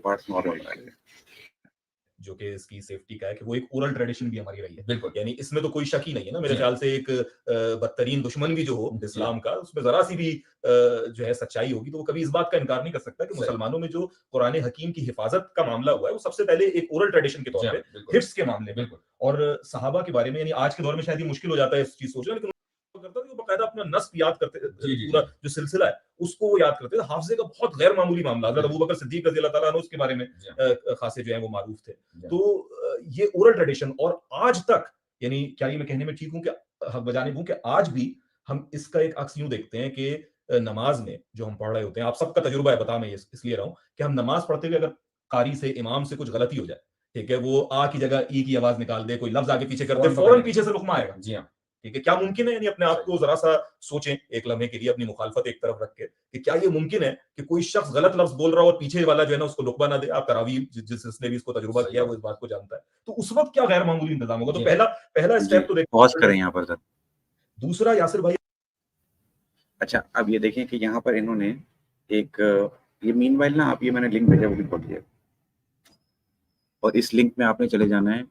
Parts normal आ रहे हैं, जो कि इसकी सेफ्टी का है कि वो एक ओरल ट्रेडिशन भी हमारी रही है। बिल्कुल। यानी इसमें तो कोई शक ही नहीं है ना, मेरे जी। ख्याल से एक बदतरीन दुश्मन भी जो हो जी। इस्लाम का, उसमें जरा सी भी जो है सच्चाई होगी तो वो कभी इस बात का इनकार नहीं कर सकता कि सही। मुसलमानों में जो कुरान हकीम की हिफाजत का मामला हुआ है, वो सबसे पहले एक ओरल ट्रेडिशन के जी तौर हाँ, पे, बिल्कुल। हिफ्स के मामले में। बिल्कुल। और सहाबा के बारे में, यानी आज के दौर में शायद ये मुश्किल हो जाता है इस चीज सोचना, लेकिन वो करता था कि वो बाकायदा अपना नस्ब याद करते, जी, जी, पूरा जी। जो सिलसिला है उसको वो याद करते थे। हाफजे का बहुत गैर मामूली मामला, हज़रत बिल्कुल। अबू बकर सिद्दीक रज़ी अल्लाह ताला अन्हु उसके बारे में जी हाँ। खासे जो है वो मारूफ थे। जी हाँ। तो ये ओरल ट्रेडिशन, और आज तक, यानी क्या ये मैं कहने में ठीक हूँ कि हक बजानिब हूँ कि आज भी हम इसका एक अक्स यूं देखते हैं कि नमाज में जो हम पढ़ रहे होते हैं, आप सबका तजुर्बा है, बता मैं इसलिए रहा हूं कि हम नमाज पढ़ते हुए अगर कारी से, इमाम से कुछ गलती हो जाए, ठीक है, वो आ की जगह ई की आवाज निकाल दे, कोई लफ्ज आगे पीछे कर दे, फौरन फौरन पकड़ेंगे। पीछे से रुकमा आएगा। जी हाँ। ठीक है, क्या मुमकिन है? यानी अपने आप सही। को जरा सा सोचें एक लम्हे के लिए, अपनी मुखालफत एक तरफ रख के, कि क्या ये मुमकिन है कि कोई शख्स गलत लफ्ज बोल रहा हो और पीछे वाला जो है ना उसको लुकमा ना दे? आप तरावीह जिसने भी इसको तजुर्बा सही किया वो बात। इस बात को जानता है। तो उस वक्त क्या गैर मामूली इंतजाम होगा? तो जी। पहला पहला जी, स्टेप तो पॉज़ देखिए। करें यहाँ पर सर। दूसरा, यासिर भाई, अच्छा, अब ये देखें कि यहाँ पर इन्होंने एक ये मीनवाइल ना, आप ये मैंने लिंक भेजा वो भी पढ़िए, और इस लिंक में आपने चले जाना है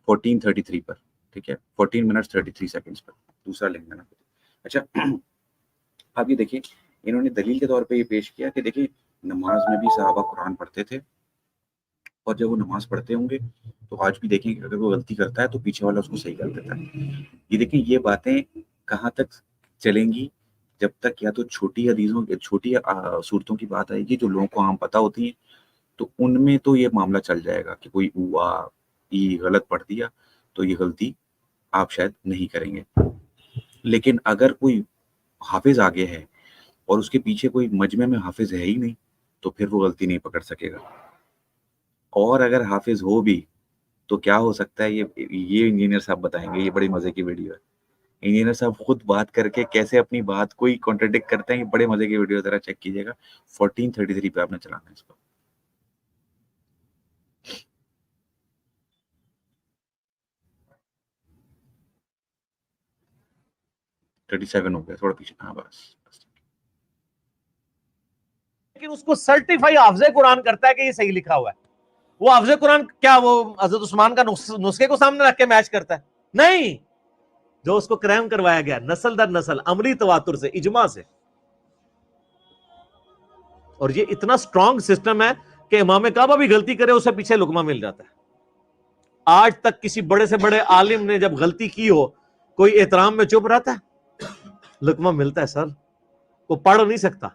1433 पर, ठीक है, 14 मिनट्स 33 सेकंड्स पर, दूसरा लिंक है ना। अच्छा, आप ये देखिए, इन्होंने दलील के तौर पे ये पेश किया कि देखिए नमाज में भी सहाबा कुरान पढ़ते थे, और जब वो नमाज पढ़ते होंगे तो आज भी देखें कि अगर वो गलती करता है तो पीछे वाला उसको सही कर देता है। ये देखें, ये बातें कहाँ तक चलेंगी? जब तक या तो छोटी हदीसों, छोटी सूरतों की बात आएगी जो लोगों को आम पता होती है, तो उनमें तो ये मामला चल जाएगा कि कोई आ ई गलत पढ़ दिया तो ये गलती आप शायद नहीं करेंगे। लेकिन अगर कोई हाफिज आगे है और उसके पीछे कोई मजमे में हाफिज है ही नहीं, तो फिर वो गलती नहीं पकड़ सकेगा। और अगर हाफिज हो भी तो क्या हो सकता है, ये इंजीनियर साहब बताएंगे। ये बड़ी मजे की वीडियो है, इंजीनियर साहब खुद बात करके कैसे अपनी बात को ही कॉन्ट्रडिक्ट करते हैं। ये बड़े मजे की वीडियो, जरा चेक कीजिएगा। 1433 पे आपने चलाना है इसको। थर्टी 37 हो गया, थोड़ा पीछे। हाँ बस। लेकिन उसको सर्टिफाई हाफिज़े कुरान करता है कि ये सही लिखा हुआ है। वो हाफिज़े कुरान क्या वो हज़रत उस्मान का नुस्खे को सामने रख के मैच करता है? नहीं, जो उसको क्राइम करवाया गया नस्ल दर नस्ल, अमली तवातुर से, इजमा से। और ये इतना स्ट्रॉन्ग सिस्टम है कि इमाम काबा भी गलती करे उसे पीछे लुकमा मिल जाता है। आज तक किसी बड़े से बड़े आलिम ने जब गलती की हो, कोई एहतराम में चुप रहता है? लुकमा मिलता है सर, वो पढ़ नहीं सकता।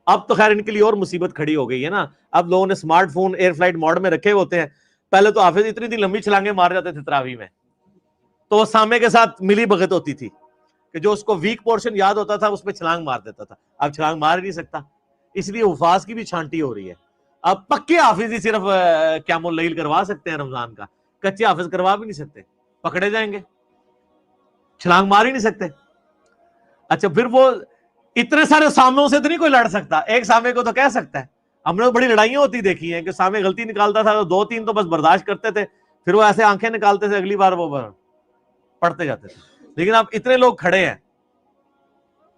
अब तो खैर इनके लिए और मुसीबत खड़ी हो गई है ना, अब लोगों ने स्मार्टफोन एयर फ्लाइट मोड में रखे होते हैं। पहले तो हाफिज इतनी लंबी छलांगे मार जाते थे तरावी में, तो वो सामे के साथ मिली भगत होती थी कि जो उसको वीक पोर्शन याद होता था उस पर छलांग मार देता था। अब छलांग मार ही नहीं सकता, इसलिए उफाज की भी छांटी हो रही है। अब पक्के हाफिज ही सिर्फ क़यामुल लैल करवा सकते हैं रमजान का, कच्चे हाफिज करवा भी नहीं सकते, पकड़े जाएंगे, छलांग मार ही नहीं सकते। अच्छा, फिर वो इतने सारे सामों से तो नहीं कोई लड़ सकता, एक सामे को तो कह सकता है। हमने तो बड़ी लड़ाइयां होती देखी हैं कि सामे गलती निकालता था तो 2-3 तो बस बर्दाश्त करते थे, फिर वो ऐसे आंखें निकालते थे, अगली बार वो पढ़ते जाते थे। लेकिन अब इतने लोग खड़े हैं,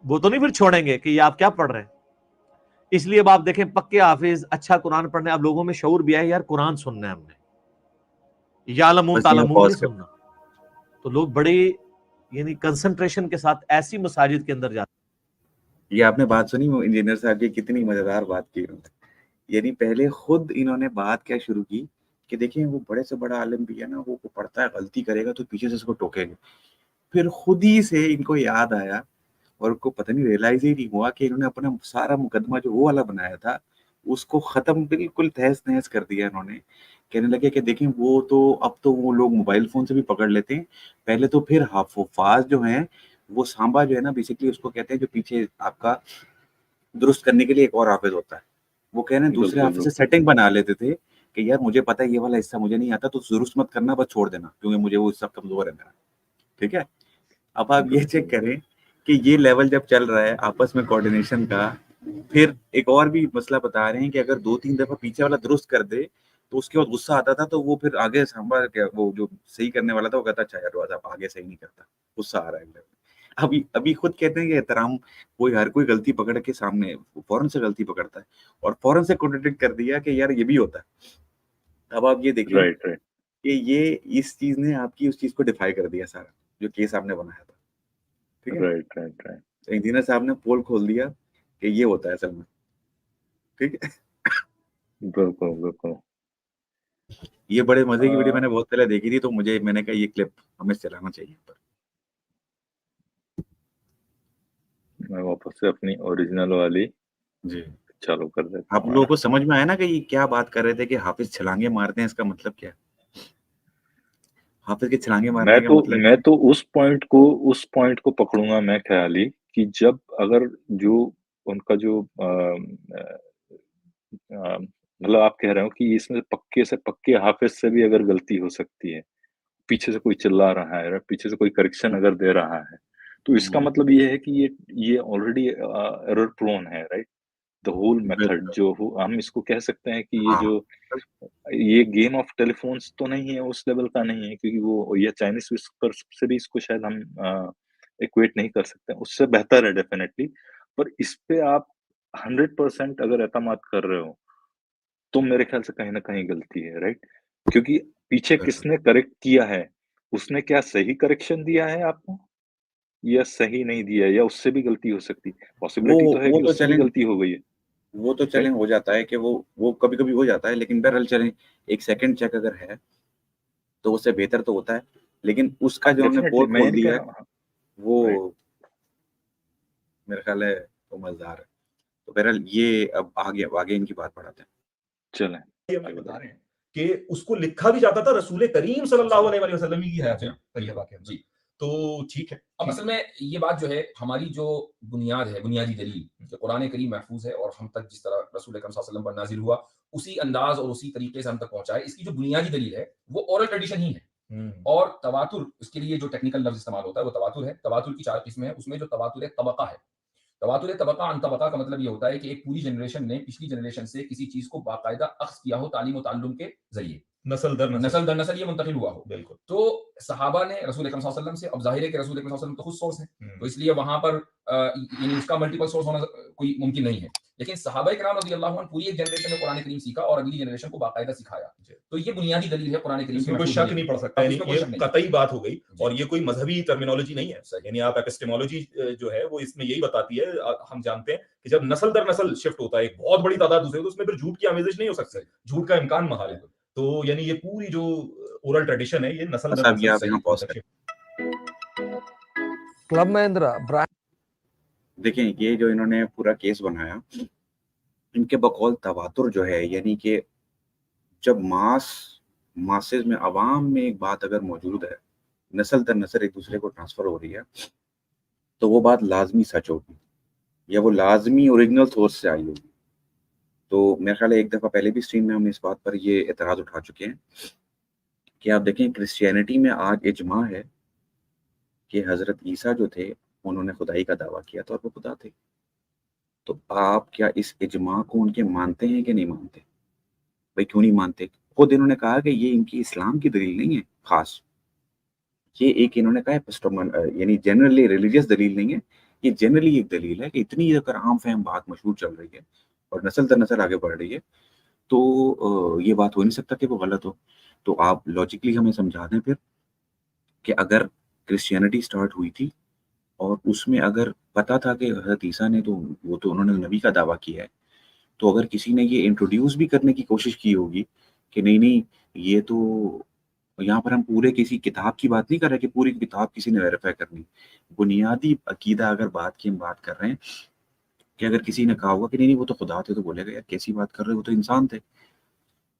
वो तो नहीं फिर छोड़ेंगे कि ये आप क्या पढ़ रहे हैं। इसलिए अब आप देखें, पक्के हाफिज, अच्छा कुरान पढ़ने, अब लोगों में शऊर भी है, यार कुरान सुनना है हमने, यालमून बस यहाँ तालमून पॉज नहीं कर। सुनना। तो लोग बड़ी यानी कंसंट्रेशन के साथ ऐसी मसाजिद के अंदर जाते। ये आपने बात सुनी वो इंजीनियर साहब की, कितनी मजेदार बात की उन्होंने। यानी पहले खुद इन्होंने बात क्या शुरू की कि देखिए वो बड़े से बड़ा आलिम भी है ना, वो पढ़ता है, गलती करेगा तो पीछे से उसको टोकेंगे। फिर खुद ही से इनको याद आया और उनको पता नहीं, रियलाइज ही नहीं हुआ कि इन्होंने अपना सारा मुकदमा जो वो वाला बनाया था उसको खत्म, बिल्कुल तहस नहस कर दिया इन्होंने। कहने लगे कि देखें वो तो अब तो वो लोग मोबाइल फोन से भी पकड़ लेते हैं, पहले तो फिर हुफ़ाज़ जो हैं वो सांबा जो है ना, बेसिकली उसको कहते हैं जो पीछे आपका दुरुस्त करने के लिए एक और हाफिज होता है। वो कह रहे हैं दूसरे हाफिज से सेटिंग बना लेते थे कि यार मुझे पता है ये वाला हिस्सा मुझे नहीं आता, तो दुरुस्त मत करना, बस छोड़ देना, क्योंकि मुझे वो हिस्सा कमजोर है मेरा। ठीक है, अब आप ये चेक करें कि ये लेवल जब चल रहा है आपस में कोऑर्डिनेशन का, फिर एक और भी मसला बता रहे हैं कि अगर 2-3 दफा पीछे वाला दुरुस्त कर दे तो उसके बाद गुस्सा आता था, तो वो फिर आगे सांबा क्या वो जो सही करने वाला था वो कहता अच्छा यार आप आगे सही नहीं करता, गुस्सा आ रहा है। अभी अभी खुद कहते हैं कि एहतराम, कोई हर कोई गलती पकड़ के सामने फौरन से गलती पकड़ता है और फौरन से कॉन्ट्रडिक्ट कर दिया कि यार ये भी होता है। अब आप ये देखें राइट राइट कि ये इस चीज ने आपकी उस चीज को डिफाई कर दिया सारा, जो केस आपने बनाया था, ठीक है। राइट राइट राइट इंजीनियर साहब ने पोल खोल दिया कि ये होता है असल में, ठीक है। बिल्कुल बिल्कुल। ये बड़े मजे की वीडियो आ, मैंने बहुत पहले देखी थी, तो मैंने कहा ये क्लिप हमें चलाना चाहिए पर। मैं वापस से अपनी ओरिजिनल वाली जी, चालू कर देता आप हूँ। लोगों को समझ में आया ना कि ये क्या बात कर रहे थे कि हाफिज छलांगे मारते हैं, इसका मतलब क्या है? हाफिज के छलांगे मारने का मतलब मैं तो उस पॉइंट को पकड़ूंगा मैं ख्याली कि जब अगर जो उनका जो मतलब आप कह रहे हो कि इसमें पक्के से पक्के हाफिज से भी अगर गलती हो सकती है, पीछे से कोई चिल्ला रहा है, पीछे से कोई करेक्शन अगर दे रहा है, तो इसका मतलब ये है कि ये ऑलरेडी एरर प्रोन है, राइट? द होल मेथड जो हम इसको कह सकते हैं कि ये हाँ, जो ये गेम ऑफ टेलीफोन्स तो नहीं है, उस लेवल का नहीं है, क्योंकि वो ये चाइनीज विस्पर से भी इसको शायद हम इक्वेट नहीं कर सकते, उससे बेहतर है डेफिनेटली। पर इस पे आप 100% अगर एतमाद कर रहे हो, तो मेरे ख्याल से कहीं न कहीं गलती है, राइट? क्योंकि पीछे किसने करेक्ट किया है, उसने क्या सही करेक्शन दिया है आपको? या सही नहीं दिया है, या उससे भी गलती हो सकती है। पॉसिबिलिटी तो है वो कि तो उससे भी चलें, गलती हो गई है, वो तो चलें, राइट? हो जाता है कि वो कभी-कभी हो जाता है, लेकिन बहरहाल चलें, एक सेकंड चेक अगर है, तो उससे बेहतर तो होता है। लेकिन उसका जो हमने डेफिनिटली पोल मैं ये खोल नहीं कह दिया है, रहा हूँ। हाँ, वो राइट। मेरे ख्याल है वो मज़ेदार है। तो बहरहाल ये अब आगे आगे इनकी बात बढ़ाते हैं। चलें, ये हम आगे बता बढ़ें। रहे हैं कि उसको लिखा भी जाता था रसूल करीम सल्लल्लाहु अलैहि वसल्लम की हयात में, तैयबा के अंदर। जी। तो ठीक है। अब असल में ये बात जो है हमारी जो बुनियाद है, बुनियादी दलील कि कुरान करीम महफूज है और हम तक जिस तरह रसूल अकरम सल्लल्लाहु अलैहि वसल्लम पर नाजिल हुआ उसी अंदाज और उसी तरीके से हम तक पहुंचा है, इसकी जो बुनियादी दलील है वो ओरल ट्रेडिशन ही है। और तवातुर, उसके लिए जो टेक्निकल लफ्ज इस्तेमाल होता है वो तवातुर है। तवातुर की 4 किस्में हैं, उसमें जो तवातुर तबका है, तवातुर तबका अन तबका का मतलब ये होता है कि एक पूरी जनरेशन ने पिछली जनरेशन से किसी चीज को बाकायदा अख्ज़ किया हो तालीम और ताल्लुम के जरिए, नस्ल दर नस्ल नस्ल दर नस्ल ये मुंतकिल हुआ हो। बिल्कुल। तो सहाबा ने रसूल अकरम सल्लल्लाहु अलैहि वसल्लम से, अब जाहिर है कि रसूल अकरम सल्लल्लाहु अलैहि वसल्लम तो खुद सोर्स है, तो इसलिए वहां पर यानी उसका मल्टीपल सोर्स होना कोई मुमकिन नहीं है। लेकिन सहाबा किराम रज़ियल्लाहु अन्हुम पूरी एक जनरेशन में कुरान करीम सीखा और अगली जनरेशन को बाकायदा सिखाया। तो ये बुनियादी दलील है कुरान करीम इसमें के कोई महफूज शक होने नहीं की। पड़ सकता, अब यानी इसमें कोई ये शक नहीं। कतई बात हो गई। जी। और ये कोई मजहबी टर्मिनोलॉजी नहीं है, सही। यानी आप एपिस्टेमोलॉजी जो है वो इसमें यही बताती है। हम जानते हैं कि जब नस्ल दर नस्ल शिफ्ट होता है एक बहुत बड़ी तादाद दूसरे, तो उसमें फिर झूठ की आमेजिश नहीं हो सकती, झूठ का इम्कान महाल है। तो यानी ये पूरी जो ओरल ट्रेडिशन है ये नस्ल बस दर अब ये नस्ल आप यहाँ सही पॉज़ तक क्लब महिंद्रा ब्रांड। देखें, ये जो इन्होंने पूरा केस बनाया, इनके बकौल तवातुर जो है, यानी कि जब मासेस में, अवाम में एक बात अगर मौजूद है, नस्ल दर नस्ल एक दूसरे को ट्रांसफर हो रही है, तो वो बात लाजमी सच होगी या वो लाजमी ओरिजिनल सोर्स से आई होगी। तो मेरे ख्याल है एक दफ़ा पहले भी स्ट्रीम में हम इस बात पर ये एतराज़ उठा चुके हैं कि आप देखें, क्रिश्चियनिटी में आज इजमा है कि हज़रत ईसा जो थे, उन्होंने खुदाई का दावा किया था और वो खुदा थे। तो आप क्या इस इजमा को उनके मानते हैं कि नहीं मानते? भाई क्यों नहीं मानते? खुद इन्होंने कहा कि ये इनकी इस्लाम की दलील नहीं है खास, ये एक इन्होंने कहा यानी जनरली रिलीजियस दलील नहीं है, ये जनरली एक दलील है कि इतनी अगर आम फहम बात मशहूर चल रही है और नस्ल दर नस्ल आगे बढ़ रही है, तो ये बात हो नहीं सकता कि वो गलत हो। तो आप लॉजिकली हमें समझा दें फिर कि अगर क्रिश्चियनिटी स्टार्ट हुई थी और उसमें अगर पता था कि हज़रत ईसा ने तो वो तो उन्होंने नबी का दावा किया है, तो अगर किसी ने ये इंट्रोड्यूस भी करने की कोशिश की होगी कि नहीं, ये तो यहाँ पर हम पूरे किसी किताब की बात नहीं कर रहे कि पूरी किताब किसी ने वेरीफ़ाई करनी। बुनियादी अकीदा अगर बात की हम बात कर रहे हैं कि अगर किसी ने कहा होगा कि नहीं, वो तो खुदा थे, तो बोलेगा यार कैसी बात कर रहे हो, वो तो इंसान थे।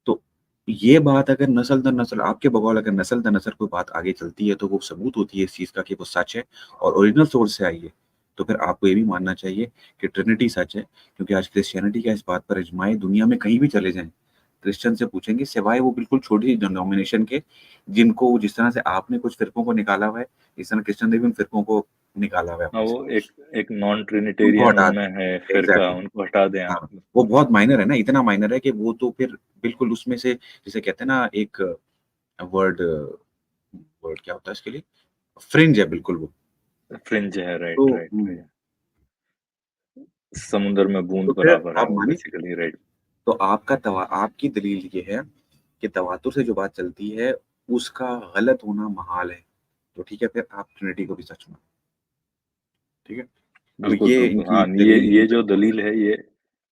तो ये बात अगर नस्ल दर नस्ल आपके बगौल अगर नस्ल दर नस्ल कोई बात आगे चलती है, तो वो सबूत होती है इस चीज़ का कि वो सच है और ओरिजिनल सोर्स से आई है। तो फिर आपको ये भी मानना चाहिए कि ट्रिनिटी सच है, क्योंकि आज क्रिश्चियनिटी का इस बात पर इजमा है, दुनिया में कहीं भी चले जाएँ, क्रिश्चियन से पूछेंगे, सिवाय वो बिल्कुल छोटी डिनोमिनेशन के, जिनको जिस तरह से आपने कुछ फ़िरकों को निकाला हुआ है, इस तरह क्रिश्चियन ने भी उन फ़िरकों को निकाला हुआ है हाँ, अपने से। वो एक नॉन उनको ट्रिनिटेरियन हटा उनमें है दें, फिरका, एग्ज़ैक्टली। उनको हटा दें हाँ, आप। वो बहुत माइनर है ना, इतना माइनर है कि वो तो फिर बिल्कुल उसमें से, जिसे कहते हैं ना, एक वर्ड वर्ड क्या होता है इसके लिए? फ्रिंज है बिल्कुल वो, फ्रिंज है, राइट, तो राइट, राइट। समुद्र में बूंद तो फिर बराबर है आप वो माने बेसिकली, राइट। तो आपकी दलील ये है कि तवातुर से जो बात चलती है उसका गलत होना महाल है। तो ठीक है, फिर आप ट्रिनिटी को भी सच मानो। ठीक है? अब बिल्कुल, ये बिल्कुल। इनकी हाँ, दलील ये जो दलील है,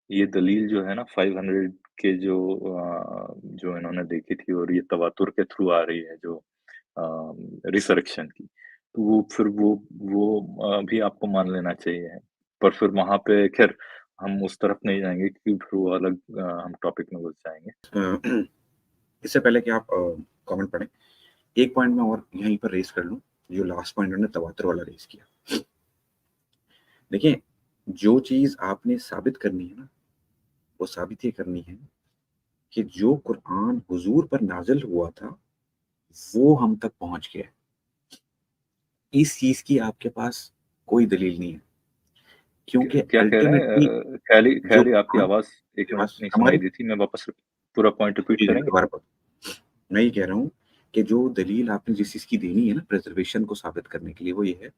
ये दलील जो है ना 500 के जो इन्होंने देखी थी और ये तवातुर के थ्रू आ रही है जो रिसरेक्शन की, तो वो फिर वो भी आपको मान लेना चाहिए। पर फिर वहाँ पे ख़ैर हम उस तरफ नहीं जाएँगे क्योंकि फिर वो अलग हम टॉपिक में घुस जाएँगे। इससे पहले कि आप कमेंट पढ़ें, एक पॉइंट मैं और यहीं पर रेज़ कर लूँ, जो लास्ट पॉइंट उन्होंने तवातुर वाला रेज़ किया। देखिए, जो चीज़ आपने साबित करनी है ना, वो साबित ये करनी है कि जो कुरान हुज़ूर पर नाज़िल हुआ था, वो हम तक पहुँच गया है। इस चीज़ की आपके पास कोई दलील नहीं है, क्योंकि क्या कह रहे हैं? अल्टीमेटली जो ख़ैली आपकी कुरान आवाज़ 1 मेरी मिनट आवाज़ नहीं कम आ सुनाई रही? दी थी। मैं वापस पूरा पॉइंट रिपीट जी, जी, करेंगे? दोबारा बोलो। मैं ये कह रहा हूँ कि जो दलील आपने जिस चीज़ की देनी है ना प्रिज़र्वेशन को साबित करने के लिए, वो ये है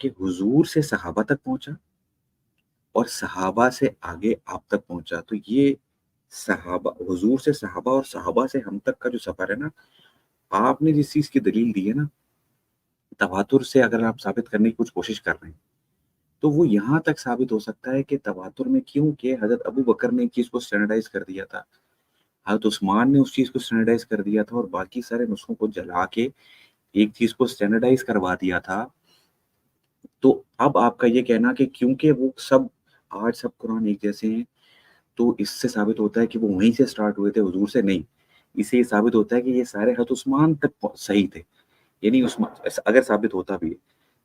कि हुज़ूर से सहाबा तक पहुँचा और सहाबा से आगे आप तक पहुँचा। तो ये सहाबा हुज़ूर से सहाबा और सहाबा से हम तक का जो सफ़र है ना, आपने जिस चीज़ की दलील दी है ना, तवातुर से अगर आप साबित करने की कुछ कोशिश कर रहे हैं, तो वो यहाँ तक साबित हो सकता है कि तवातुर में क्योंकि हज़रत अबू बकर ने एक चीज़ को स्टैंडर्डाइज़ कर दिया था। हज़रत उस्मान ने उस चीज़ को स्टैंडर्डाइज़ कर दिया था और बाकी सारे नुस्खों को जला के एक चीज़ को स्टैंडर्डाइज़ करवा दिया था। तो अब आपका ये कहना कि क्योंकि वो सब आज सब कुरान एक जैसे हैं, तो इससे साबित होता है कि वो वहीं से स्टार्ट हुए थे, हुज़ूर से नहीं। इससे ये साबित होता है कि ये सारे हज़रत उस्मान तक सही थे। यानी अगर साबित होता भी है,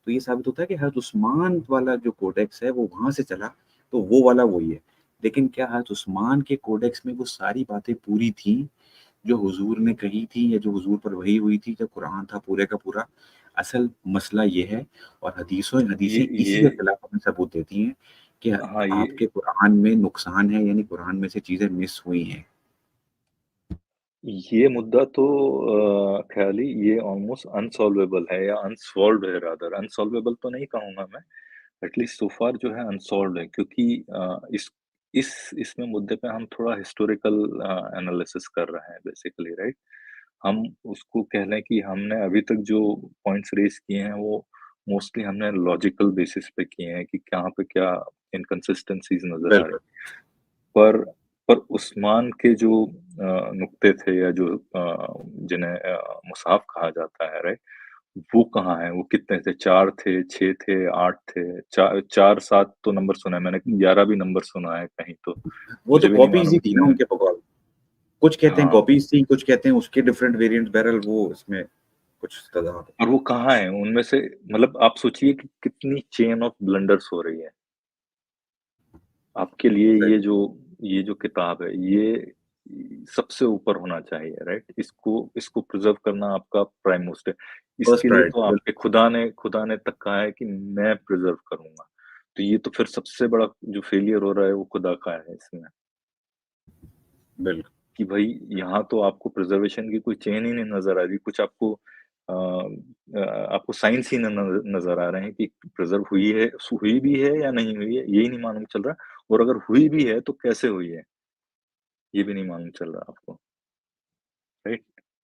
तो ये साबित होता है कि हज़रत उस्मान वाला जो कोडेक्स है, वो वहाँ से चला, तो वो वाला वही है। लेकिन क्या हज़रत उस्मान के कोडेक्स में वो सारी बातें पूरी थीं, जो हुज़ूर ने कही थी या जो हुज़ूर पर वही हुई थी, जो कुरान था पूरे का पूरा? असल मसला ये है और ये हदीसें इसी ये के खिलाफ हमें सबूत देती हैं कि हाँ, आपके कुरान में नुकसान है, यानी कुरान में से चीज़ें मिस हुई हैं। ये मुद्दा तो ख़याली ये ऑलमोस्ट अनसॉल्वेबल है या अनसॉल्व्ड है रादर। अनसॉल्वेबल तो नहीं कहूँगा मैं, एटलीस्ट सो फार जो है अनसॉल्व्ड है क्योंकि इसमें मुद्दे पे हम थोड़ा हिस्टोरिकल एनालिसिस कर रहे हैं बेसिकली, राइट? हम उसको कह लें कि हमने अभी तक जो पॉइंट्स रेज़ किए हैं वो मोस्टली हमने लॉजिकल बेसिस पे किए हैं कि कहाँ पे क्या इनकंसिस्टेंसीज़ नज़र आ रही बिल्कुल, हैं। पर पर उस्मान के जो नुक्ते थे या जो जिन्हें मुसाहफ कहा जाता है, राइट? वो कहाँ हैं? वो कितने थे? 4 थे, 6 थे, 8 थे? 4-7 तो नंबर सुना है मैंने, 11 भी नंबर सुना है कहीं तो, वो तो मुझे भी नहीं कॉपीज़ मालूम ही थी ना कितने हैं। उनके बकौल। कुछ कहते हैं हाँ, कॉपीज़ थी, कुछ कहते हैं उसके डिफरेंट वेरिएंट्स, बहरहाल वो इसमें कुछ तज़ाद है। और वो कहाँ हैं? उनमें से मतलब आप सोचिए कि कितनी चेन ऑफ ब्लंडर्स हो रही है। आपके लिए सही, ये जो किताब है, ये सबसे ऊपर होना चाहिए, राइट? इसको प्रिज़र्व करना आपका प्राइम मोस्ट है। फर्स्ट इसके लिए तो प्रायोरिटी आपके बिल्कुल, खुदा ने तक कहा है कि मैं प्रिज़र्व करूँगा। तो ये तो फिर सबसे बड़ा जो फेलियर हो रहा है वो खुदा का है इसमें, बिल्कुल। कि भई यहाँ तो आपको प्रिज़र्वेशन की कोई चेन ही नहीं नज़र आ रही, कुछ आपको साइंस ही नज़र आ रहे हैं कि प्रिज़र्व हुई भी है या नहीं हुई है, यही नहीं मालूम चल रहा और अगर हुई भी है तो कैसे हुई है? ये भी नहीं मालूम चल रहा आपको, राइट?